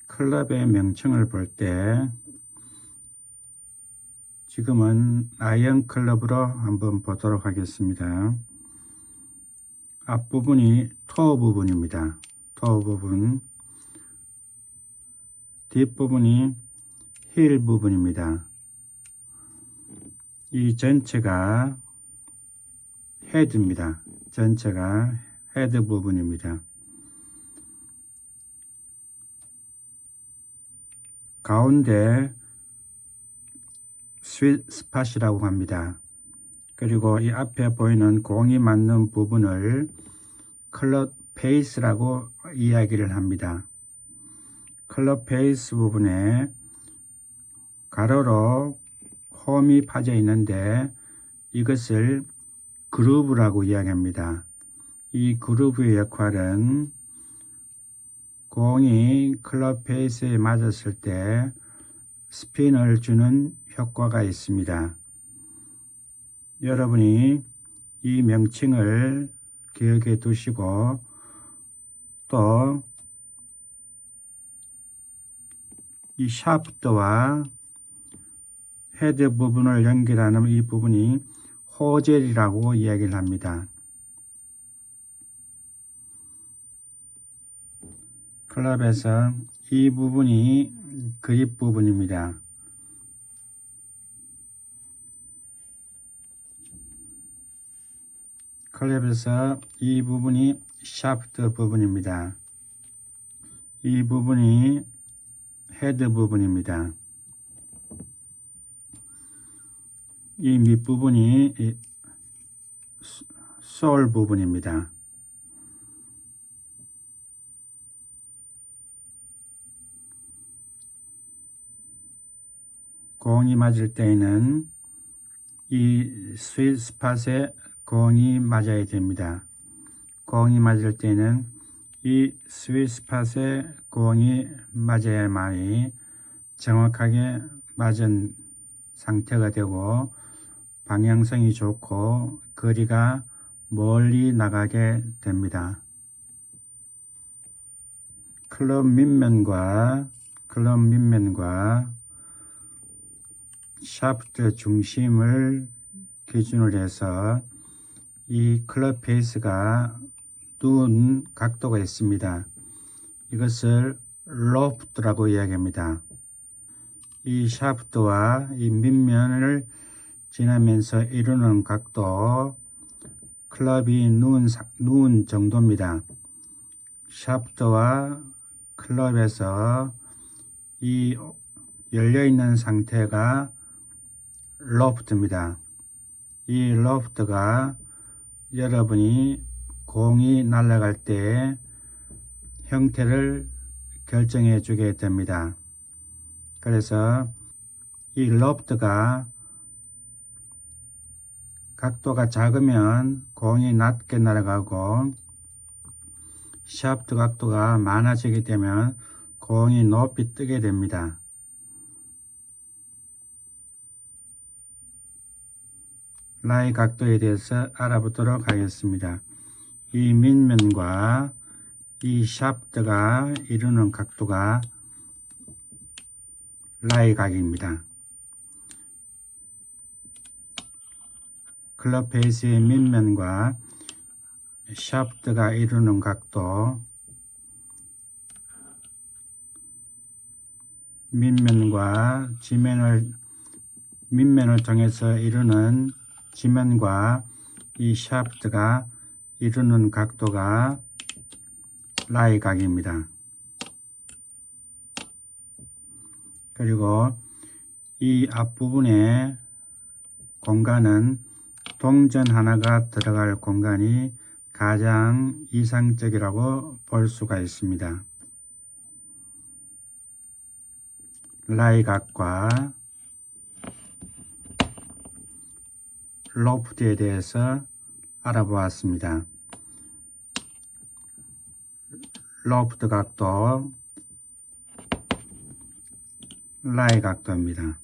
클럽의 명칭을 볼 때 지금은 아이언 클럽으로 한번 보도록 하겠습니다. 앞부분이 토어 부분입니다. 토어 부분, 뒷부분이 힐 부분입니다. 이 전체가 헤드입니다. 전체가 헤드 부분입니다. 가운데 스윗 스팟이라고 합니다. 그리고 이 앞에 보이는 공이 맞는 부분을 클럽 페이스라고 이야기를 합니다. 클럽 페이스 부분에 가로로 홈이 파져 있는데 이것을 그루브라고 이야기합니다. 이 그루브의 역할은 공이 클럽 페이스에 맞았을 때 스핀을 주는 효과가 있습니다. 여러분이 이 명칭을 기억해 두시고 또 이 샤프트와 헤드 부분을 연결하는 이 부분이 호젤이라고 이야기를 합니다. 클럽에서 이 부분이 그립 부분입니다. 클럽에서 이 부분이 샤프트 부분입니다. 이 부분이 헤드 부분입니다. 이 밑부분이 솔 부분입니다. 공이 맞을 때에는 이 스윗 스팟에 공이 맞아야 됩니다. 공이 맞을 때는 이 스윗 스팟에 공이 맞아야만이 정확하게 맞은 상태가 되고 방향성이 좋고 거리가 멀리 나가게 됩니다. 클럽 밑면과 샤프트 중심을 기준으로 해서 이 클럽 페이스가 누운 각도가 있습니다. 이것을 로프트라고 이야기합니다. 이 샤프트와 이 밑면을 지나면서 이루는 각도, 클럽이 누운 정도입니다. 샤프트와 클럽에서 이 열려있는 상태가 로프트입니다. 이 로프트가 여러분이 공이 날아갈 때 형태를 결정해 주게 됩니다. 그래서 이 로프트가 각도가 작으면 공이 낮게 날아가고 샤프트 각도가 많아지게 되면 공이 높이 뜨게 됩니다. 라이 각도에 대해서 알아보도록 하겠습니다. 이 밑면과 이 샤프트가 이루는 각도가 라이 각입니다. 클럽 페이스의 밑면과 샤프트가 이루는 각도, 밑면과 밑면을 통해서 이루는 지면과 이 샤프트가 이루는 각도가 라이 각입니다. 그리고 이 앞부분의 공간은 동전 하나가 들어갈 공간이 가장 이상적이라고 볼 수가 있습니다. 라이 각과 로프트에 대해서 알아보았습니다. 로프트 각도, 라이 각도입니다.